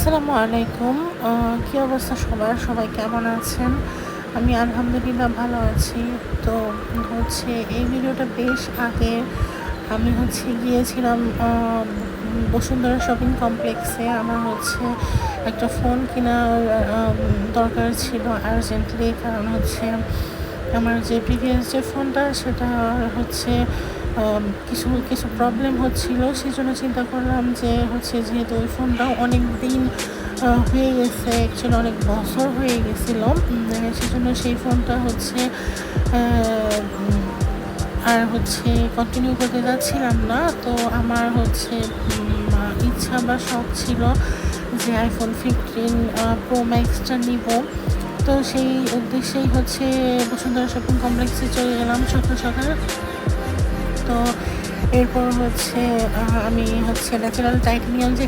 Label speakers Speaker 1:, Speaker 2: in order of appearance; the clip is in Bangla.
Speaker 1: আসসালামু আলাইকুম। কী অবস্থা সবার? সবাই কেমন আছেন? আমি আলহামদুলিল্লাহ ভালো আছি। তো এই ভিডিওটা বেশ আগে আমি গিয়েছিলাম বসুন্ধরা শপিং কমপ্লেক্সে। আমার একটা ফোন কেনার দরকার ছিল আর্জেন্টলি। কারণ আমার যে প্রিভিয়াস যে ফোনটা সেটা কিছু প্রবলেম হচ্ছিল। সেজন্য চিন্তা করলাম যে যেহেতু ওই ফোনটাও অনেক দিন হয়ে গেছে, অ্যাকচুয়ালি অনেক বছর হয়ে গেছিলো। সেজন্য সেই ফোনটা আর কন্টিনিউ করতে যাচ্ছিলাম না। তো আমার ইচ্ছা বা শখ ছিল যে আইফোন 15 প্রো ম্যাক্সটা নিব। তো সেই উদ্দেশ্যেই বসুন্ধরা শপিং কমপ্লেক্সে চলে গেলাম সকাল সকাল। তো এরপর আমি ন্যাচারাল টাইটেনিয়াম যে